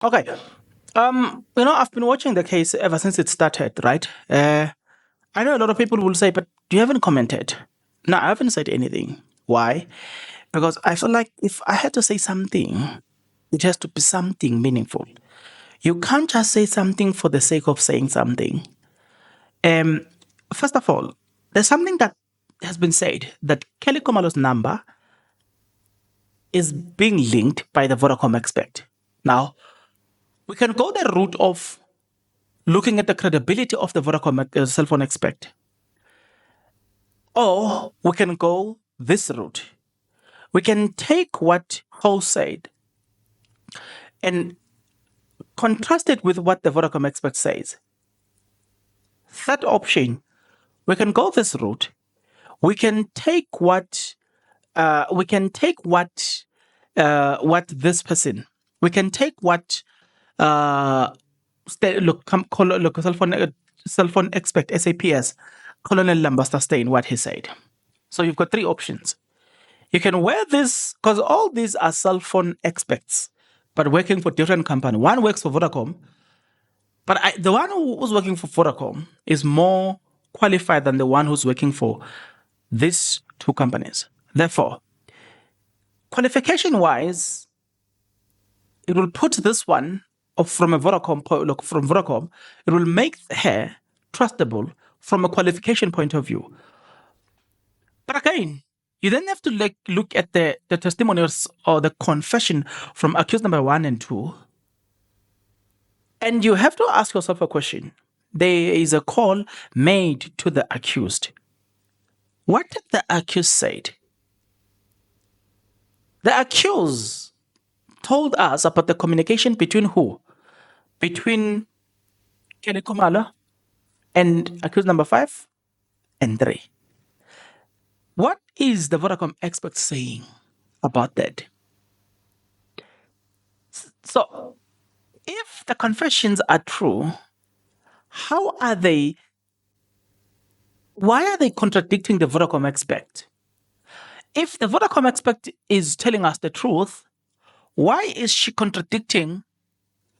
Okay. I've been watching the case ever since it started, right? I know a lot of people will say, but you haven't commented. No, I haven't said anything. Why? Because I feel like if I had to say something, it has to be something meaningful. You can't just say something for the sake of saying something. Um, First of all, there's something that has been said that Kelly Khumalo's number is being linked by the Vodacom expert. Now, we can go the route of looking at the credibility of the Vodacom cell phone expert, or we can go this route. We can take what Hall said and contrast it with what the Vodacom expert says. Third option, we can go this route. We can take what what this person. We can take what cell phone expert SAPS Colonel Lambasta Stein what he said. So you've got three options. You can wear this because all these are cell phone experts, but working for different company. One works for Vodacom, but the one who's working for Vodacom is more qualified than the one who's working for these two companies. Therefore, qualification wise, it will put this one from a from Vodacom, it will make her trustable from a qualification point of view. But again, you then have to look at the testimonials or the confession from accused number 1 and 2. And you have to ask yourself a question. There is a call made to the accused. What did the accused say? The accused told us about the communication between who? Between Kelly Khumalo and accused number 5 and 3. What is the Vodacom expert saying about that? So, if the confessions are true, how are they? Why are they contradicting the Vodacom expert? If the Vodacom expert is telling us the truth, why is she contradicting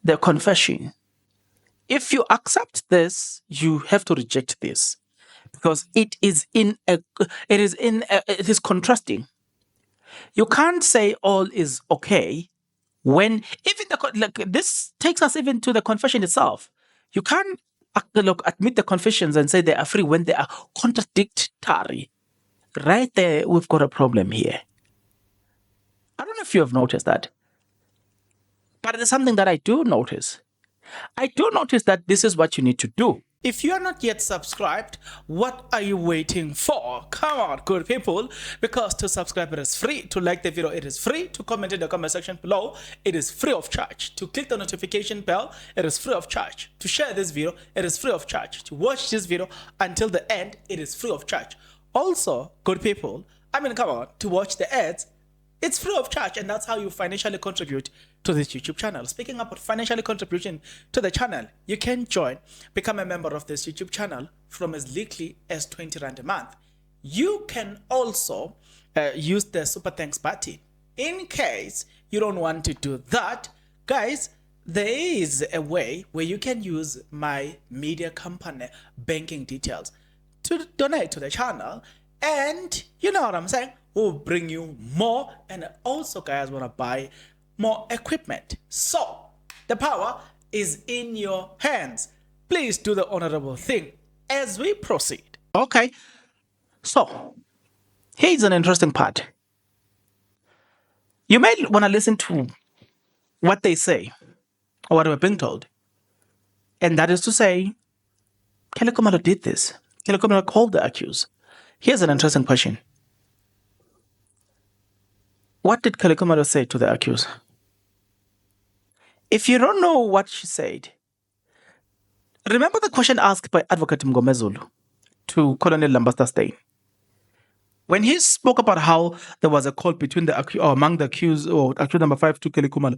the confession? If you accept this, you have to reject this because it is contrasting. You can't say all is okay when even this takes us even to the confession itself. You can't admit the confessions and say they are free when they are contradictory. Right there, we've got a problem here. I don't know if you have noticed that, but there's something that I do notice. I do notice that this is what you need to do. If you are not yet subscribed, what are you waiting for? Come on, good people, because to subscribe it is free, to like the video it is free, to comment in the comment section below it is free of charge, to click the notification bell it is free of charge, to share this video it is free of charge, to watch this video until the end it is free of charge. Also, good people, come on, to watch the ads it's free of charge, and that's how you financially contribute to this YouTube channel. Speaking about financially contribution to the channel, you can become a member of this YouTube channel from as little as 20 Rand a month. You can also use the super thanks button. In case you don't want to do that, guys, there is a way where you can use my media company banking details to donate to the channel, and you know what I'm saying, will bring you more, and also guys want to buy more equipment. So the power is in your hands. Please do the honorable thing as we proceed. Okay, so here's an interesting part. You may want to listen to what they say or what we're being told, and that is to say Kelly Khumalo did this. Kelly Khumalo called the accused. Here's an interesting question. What did Kelly Khumalo say to the accused? If you don't know what she said, remember the question asked by Advocate Mngomezulu to Colonel Lambasta Stein. When he spoke about how there was a call between among the accused, or accused number 5 to Kelly Khumalo.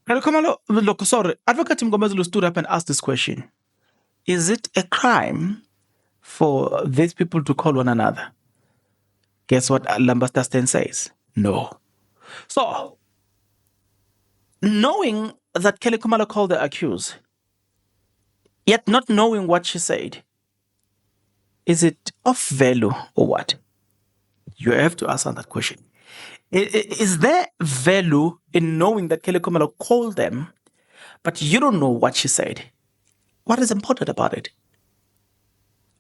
Kelly Khumalo, Advocate Mngomezulu stood up and asked this question. Is it a crime for these people to call one another? Guess what Lambasta Stein says? No. So, knowing that Kelly Khumalo called the accused, yet not knowing what she said, is it of value or what? You have to answer that question. Is there value in knowing that Kelly Khumalo called them, but you don't know what she said? What is important about it?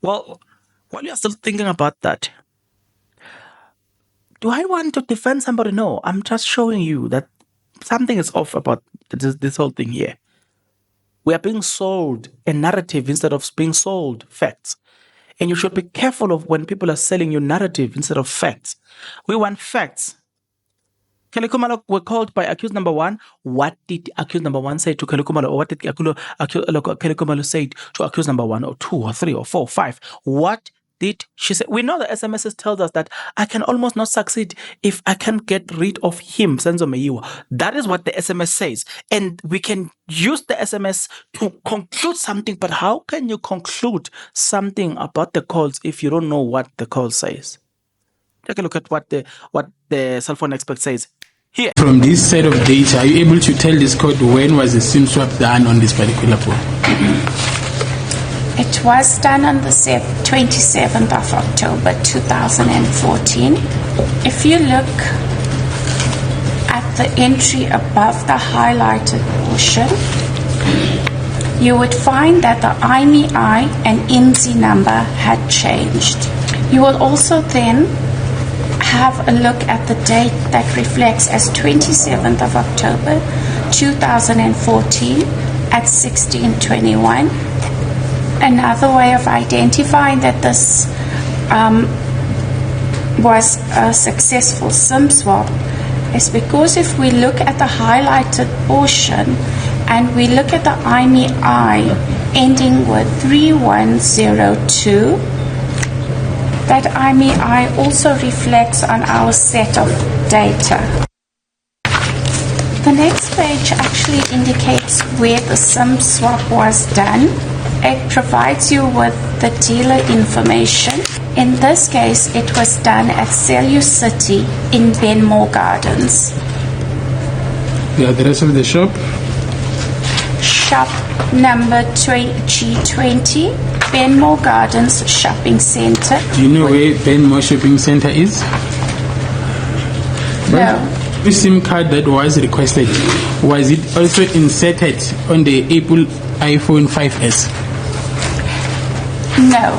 Well, while you're still thinking about that, do I want to defend somebody? No, I'm just showing you that something is off about this whole thing here. We are being sold a narrative instead of being sold facts. And you should be careful of when people are selling you narrative instead of facts. We want facts. Kelly Khumalo were called by accused number one. What did accused number one say to Kelly Khumalo? Or what did Kelly Khumalo say to accused number one or two or three or four or five? What did she say? We know the SMSs tells us that I can almost not succeed if I can't get rid of him, Senzo Meyiwa. That is what the SMS says. And we can use the SMS to conclude something, but how can you conclude something about the calls if you don't know what the call says? Take a look at what the cell phone expert says here. From this set of data, are you able to tell this court when was the SIM swap done on this particular phone? It was done on the 27th of October 2014. If you look at the entry above the highlighted portion, you would find that the IMEI and INZI number had changed. You will also then have a look at the date that reflects as 27th of October 2014 at 16:21. Another way of identifying that this was a successful SIM swap is because if we look at the highlighted portion and we look at the IMEI ending with 3102, that IMEI also reflects on our set of data. The next page actually indicates where the SIM swap was done. It provides you with the dealer information. In this case, it was done at Cellu City in Benmore Gardens. The address of the shop? Shop number G20, Benmore Gardens Shopping Centre. Do you know where Benmore Shopping Centre is? No. The SIM card that was requested, was it also inserted on the Apple iPhone 5S? No.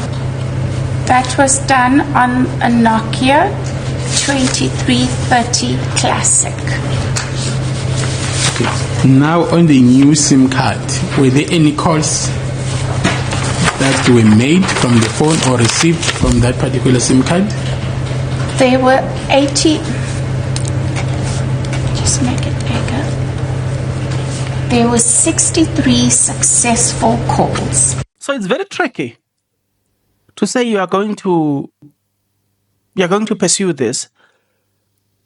That was done on a Nokia 2330 Classic. Okay. Now on the new SIM card, were there any calls that were made from the phone or received from that particular SIM card? There were 80. Just make it bigger. There were 63 successful calls. So it's very tricky to say you're going to pursue this.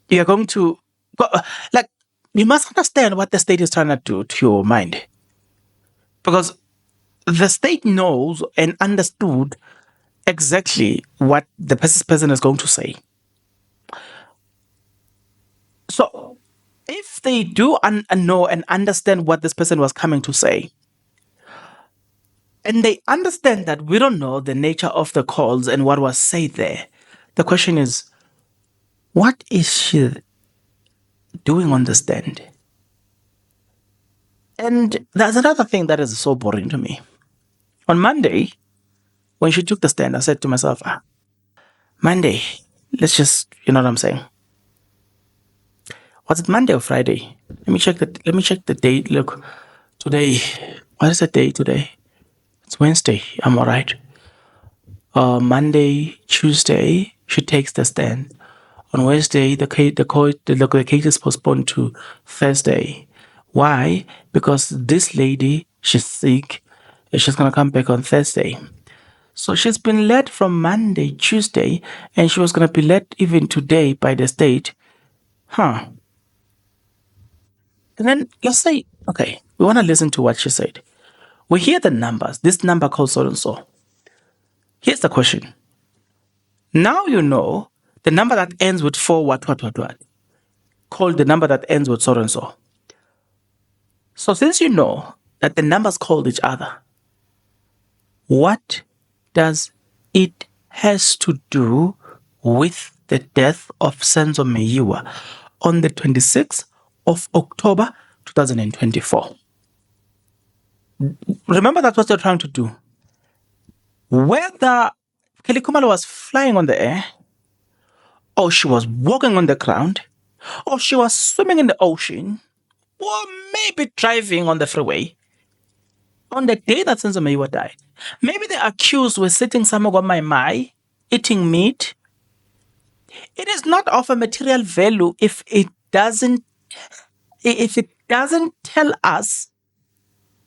You're going to go, like, you must understand what the state is trying to do to your mind, because the state knows and understood exactly what the person is going to say. So if they do know and understand what this person was coming to say, and they understand that we don't know the nature of the calls and what was said there, the question is, what is she doing on the stand? And there's another thing that is so boring to me. On Monday, when she took the stand, I said to myself, Monday, let's just, you know what I'm saying? Was it Monday or Friday? Let me check the date. Look, today, what is the day today? It's Wednesday. I'm all right. Monday, Tuesday, she takes the stand. On Wednesday, the case is postponed to Thursday. Why? Because this lady, she's sick, and she's gonna come back on Thursday. So she's been led from Monday, Tuesday, and she was gonna be led even today by the state. And then let's say, okay, we wanna listen to what she said. We hear the numbers. This number calls so and so. Here's the question. Now you know the number that ends with 4 what. Call the number that ends with so and so. So since you know that the numbers called each other, what does it has to do with the death of Senzo Meyiwa on the 26th of October 2024? Remember, that's what they're trying to do. Whether Kelly Khumalo was flying on the air, or she was walking on the ground, or she was swimming in the ocean, or maybe driving on the freeway, on the day that Senzo Meyiwa died, maybe the accused was sitting somewhere on my eating meat. It is not of a material value if it doesn't tell us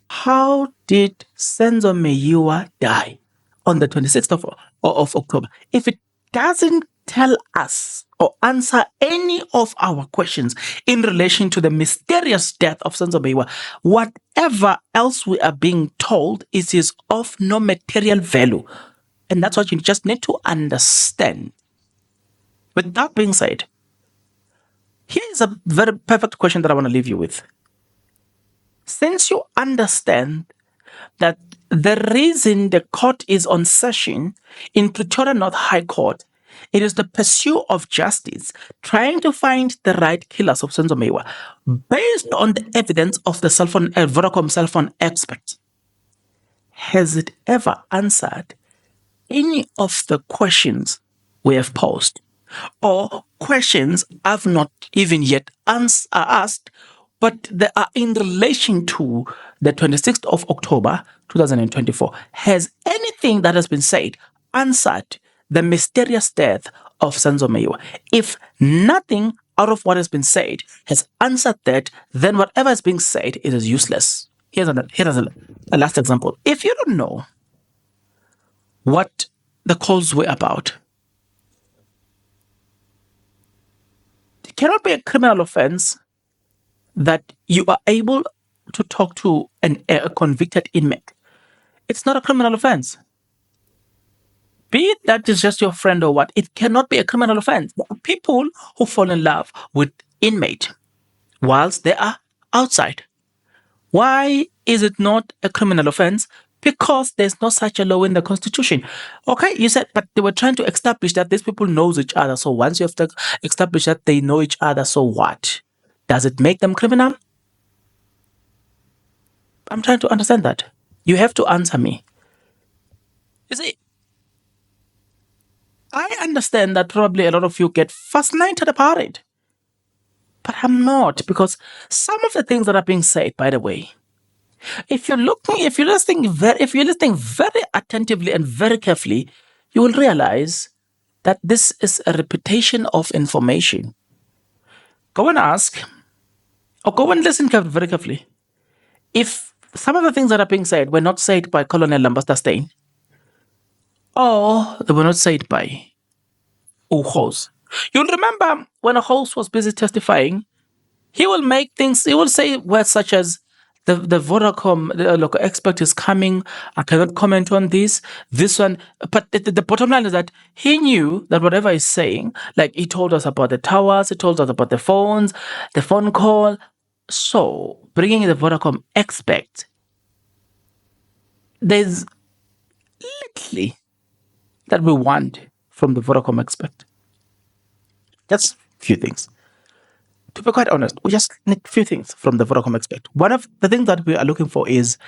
how did Senzo Meyiwa die on the 26th of October. If it doesn't tell us or answer any of our questions in relation to the mysterious death of Senzo Meyiwa, whatever else we are being told is of no material value. And that's what you just need to understand. With that being said, here is a very perfect question that I want to leave you with. Since you understand that the reason the court is on session in Pretoria North High Court, it is the pursuit of justice, trying to find the right killers of Senzo Meyiwa, based on the evidence of the Vodacom Cellphone expert. Has it ever answered any of the questions we have posed, or questions I've not even yet asked, but they are in relation to the 26th of October 2024? Has anything that has been said answered the mysterious death of Senzo Meyiwa? If nothing out of what has been said has answered that, then whatever is being said, it is useless. Here's a last example. If you don't know what the calls were about, it cannot be a criminal offense that you are able to talk to a convicted inmate. It's not a criminal offense. Be it that is just your friend or what, it cannot be a criminal offense. There are people who fall in love with inmate whilst they are outside. Why is it not a criminal offense? Because there's no such a law in the Constitution. Okay, you said, but they were trying to establish that these people knows each other. So once you have to establish that they know each other, so what? Does it make them criminal? I'm trying to understand that. You have to answer me. You see, I understand that probably a lot of you get fascinated about it. But I'm not, because some of the things that are being said, by the way, if you're listening very attentively and very carefully, you will realize that this is a repetition of information. Go and ask, or go and listen very carefully. If some of the things that are being said were not said by Colonel Lambasta Stein, or they were not said by Uhos. You'll remember when a host was busy testifying, he will say words such as, the Vodacom local expert is coming, I cannot comment on this one. But the bottom line is that he knew that whatever he's saying, like he told us about the towers, he told us about the phones, the phone call. So bringing the Vodacom expert, there's literally that we want from the Vodacom expert. Just a few things. To be quite honest, we just need a few things from the Vodacom expert. One of the things that we are looking for is,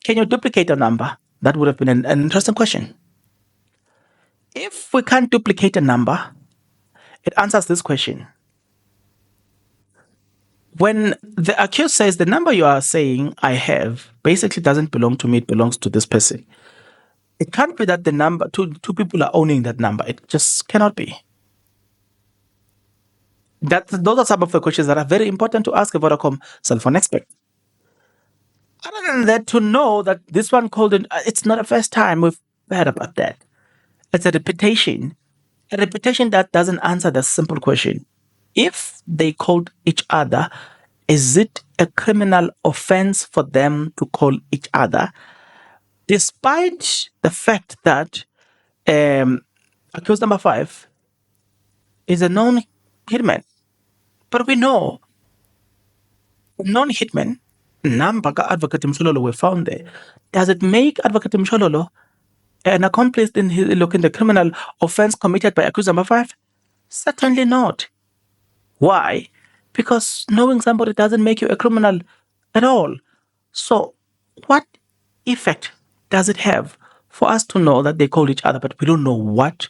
can you duplicate a number? That would have been an interesting question. If we can't duplicate a number, it answers this question. When the accused says the number you are saying I have basically doesn't belong to me, it belongs to this person. It can't be that the number, two people are owning that number. It just cannot be. Those are some of the questions that are very important to ask a Vodacom Cellphone expert. Other than that, to know that this one called in, it's not the first time we've heard about that. It's a repetition that doesn't answer the simple question. If they called each other, is it a criminal offense for them to call each other? Despite the fact that accused number 5 is a known hitman. But we know non-hitmen number Advocate Mshololo were found there, does it make Advocate Mshololo an accomplice in the criminal offense committed by accused number 5? Certainly not. Why? Because knowing somebody doesn't make you a criminal at all. So, what effect does it have for us to know that they called each other, but we don't know what